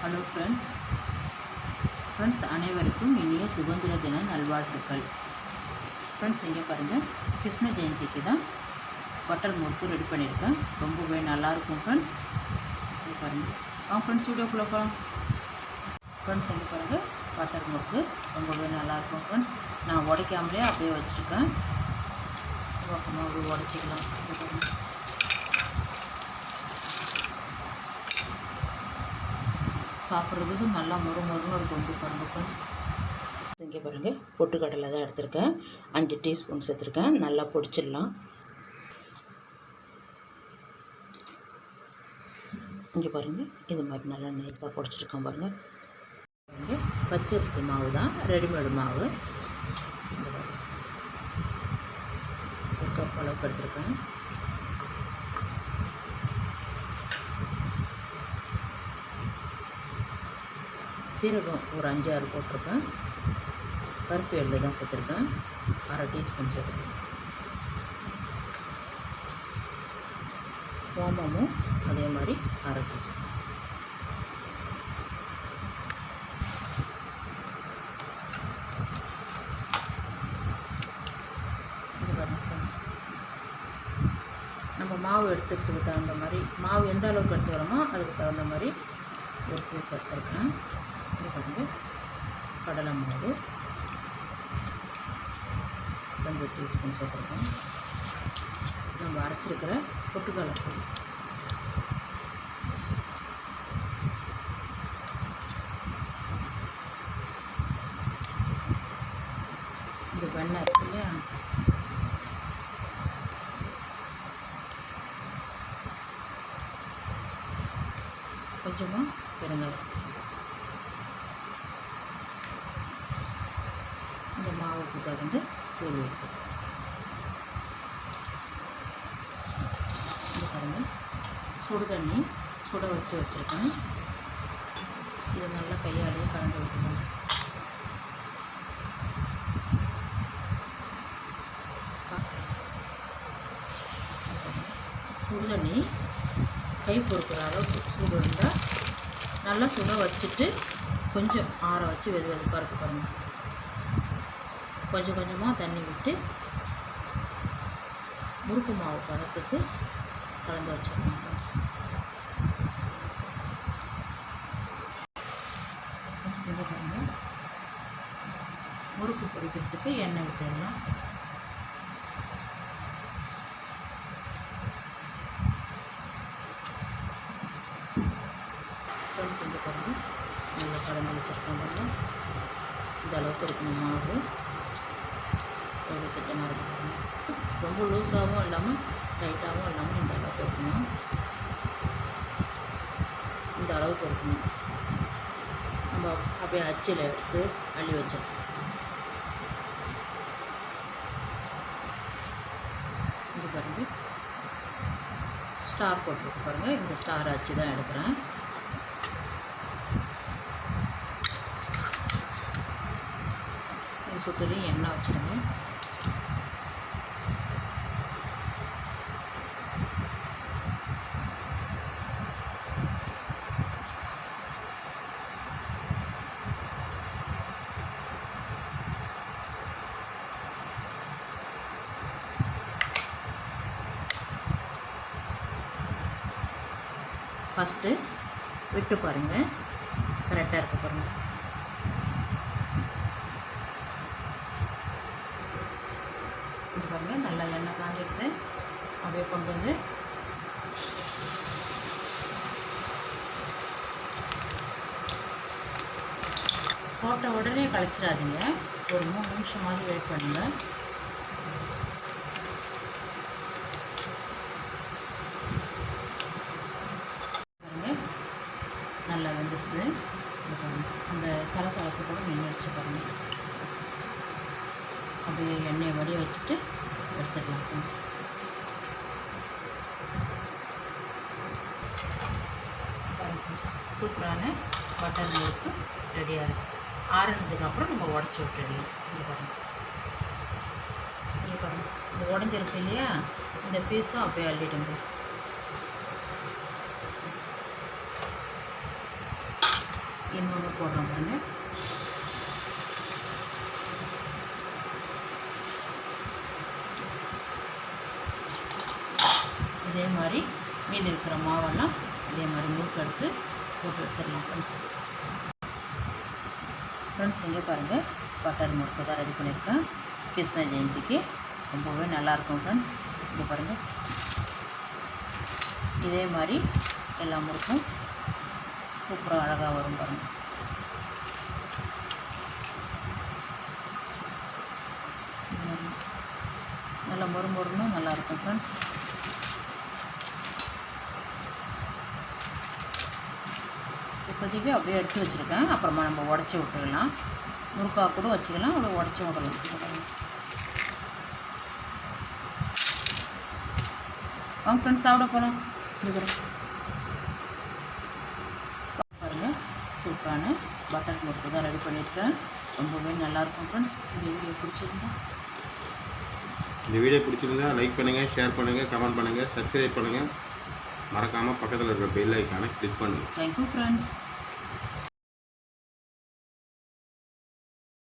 Hello friends அனைவருக்கும் இனிய சுதந்திர தின நல்வாழ்த்துக்கள். ஃப்ரெண்ட்ஸ் இங்கே பாருங்கள், கிருஷ்ண ஜெயந்திக்கு தான் பட்டர் முறுக்கு ரெடி பண்ணியிருக்கேன். ரொம்பவே நல்லாயிருக்கும் ஃப்ரெண்ட்ஸ். இங்கே பாருங்கள், ஃப்ரெண்ட்ஸ் வீடியோக்குள்ளே போகலாம். ஃப்ரெண்ட்ஸ் இங்கே பாருங்கள், பட்டர் முறுக்கு ரொம்பவே நல்லாயிருக்கும் ஃப்ரெண்ட்ஸ். நான் உடைக்காமலே அப்படியே வச்சுருக்கேன். பக்கமாக அப்படியே உடச்சிக்கலாம். இங்கே பாருங்கள், சாப்பிட்றதுக்கு நல்லா மொறுன்னு இருக்கும். பாருங்கள் ஃப்ரெண்ட்ஸ், இங்கே பாருங்கள், பொட்டுக்கடலை தான் எடுத்திருக்கேன். 5 டீஸ்பூன் சேர்த்துருக்கேன். நல்லா பொடிச்சிடலாம். இங்கே பாருங்கள், இது மாதிரி நல்லா நைஸாக பொடிச்சிருக்கேன். பாருங்கள், பச்சரிசி மாவு தான், ரெடிமேடு மாவு. ஒரு கப் அளவுக்கு எடுத்துருக்கேன். சீரகம் ஒரு 5-6 போட்டிருக்கேன். கருப்பு எள்ளு தான் சேர்த்துருக்கேன். 1/2 டீஸ்பூன் சேர்த்துருக்கேன். ஓமமும் அதே மாதிரி 1/2 டீஸ்பூன். நம்ம மாவு எடுத்துக்கிறதுக்கு தகுந்த மாதிரி, மாவு எந்த அளவுக்கு எடுத்து வரோமோ அதுக்கு தகுந்த மாதிரி ஒரு பீஸ் எடுத்துருக்கேன். இது பாருங்கள், கடலை மாவு 2 டீஸ்பூன் சேர்த்துருக்கேன். நம்ம அரைச்சிருக்கிற பொட்டுக்கடலை பொடி, இந்த வெண்ணெய் இருக்கு இல்லையா, கொஞ்சமாக பெருங்காயம். இந்த மாவுக்கு தகுந்த தூள் உப்பு. இது பாருங்கள், சுடு தண்ணி சுட வச்சுருக்கேன். இதை நல்லா கையாலேயே கலந்து விட்டுருக்கேன். சுடு தண்ணி கை பொறுக்கிற அளவுக்கு சூடு இருந்தால் நல்லா சுட வச்சுட்டு கொஞ்சம் ஆற வச்சு வெதுப்பாக இருக்கு. பாருங்கள், கொஞ்சம் கொஞ்சமாக தண்ணி விட்டு முறுக்கு மாவு பதத்துக்கு கலந்து வச்சிடணும். இங்கே பாருங்கள், முறுக்கு பொரிக்கிறதுக்கு எண்ணெய் விட்டுடலாம். செஞ்சு பாருங்கள், நல்லா கலந்து வச்சுருக்கோம். பாருங்கள், இந்த அளவுக்கு இருக்கணும் மாவு. எவ்வளோ திட்டமாக இருக்கும். ரொம்ப லூஸாகவும் இல்லாமல் டைட்டாகவும் இல்லாமல் இந்த அளவுக்கு இருக்கணும். இந்த அளவுக்கு இருக்கணும். நம்ம அப்படியே அச்சில் எடுத்து அள்ளி வச்சிடணும். இது பாருங்கள், ஸ்டார் போட்டுருக்கு பாருங்கள். இந்த ஸ்டார் அச்சு தான் எடுக்கிறேன். சுற்றிலையும் எண்ணெய் வச்சுருங்க. ஃபஸ்ட்டு விட்டு பாருங்கள், கரெக்டாக இருக்க பாருங்கள். இது பாருங்கள், நல்லா எண்ணெய் காஞ்சிட்டு அப்படியே கொண்டு வந்து போட்ட உடனே கழிச்சிடாதீங்க. ஒரு 3 நிமிஷமாவது வெயிட் பண்ணுங்கள். பாருங்கள், நல்லா வெந்துட்டு அந்த சலசலப்பு கூட நின்றுச்சு. பாருங்கள், அப்படியே எண்ணெயை வடிய வச்சுட்டு எடுத்துக்கலாம் ஃப்ரெண்ட்ஸ். சூப்பரான பட்டர் முறுக்கு ரெடியாக இருக்குது. ஆறுனதுக்கப்புறம் நம்ம உடச்சி விட்டுடலாம். இங்கே பாருங்கள், இந்த உடஞ்சிருக்கு இல்லையா, இந்த பீஸும் அப்படியே அள்ளிடுங்க. இன்னொன்று போடுறோம் பாருங்கள். இதே மாதிரி மீதி இருக்கிற மாவெல்லாம் இதே மாதிரி முறுக்கு எடுத்து போட்டு எடுத்துடலாம் ஃப்ரெண்ட்ஸ். இங்கே பாருங்கள், பட்டர் முறுக்கு தான் ரெடி பண்ணியிருக்கேன். கிருஷ்ண ஜெயந்திக்கு ரொம்பவே நல்லாயிருக்கும் ஃப்ரெண்ட்ஸ். இங்கே பாருங்கள், இதே மாதிரி எல்லா முறுக்கும் சூப்பராக அழகாக வரும் பாருங்கள். நல்லா மொறுமொறுன்னு நல்லாயிருக்கும் ஃப்ரெண்ட்ஸ். இப்போதைக்கு அப்படியே எடுத்து வச்சுருக்கேன். அப்புறமா நம்ம உடச்சி விட்டுக்கலாம். முறுக்காக கூட வச்சுக்கலாம், அவ்வளோ உடச்சி விடலாம். வாங்க ஃப்ரெண்ட்ஸ், சாப்பிட போகலாம். பாருங்கள், சூப்பரான பட்டர் முறுக்கு தான் ரெடி பண்ணியிருக்கேன். ரொம்பவே நல்லாயிருக்கும் ஃப்ரெண்ட்ஸ். இந்த வீடியோ பிடிச்சிருந்தா லைக் பண்ணுங்கள், ஷேர் பண்ணுங்கள், கமெண்ட் பண்ணுங்கள், சப்ஸ்கிரைப் பண்ணுங்கள். மறக்காமல் பக்கத்தில் இருக்கிற பெல் ஐக்கானை கிளிக் பண்ணுங்கள். Thank you friends.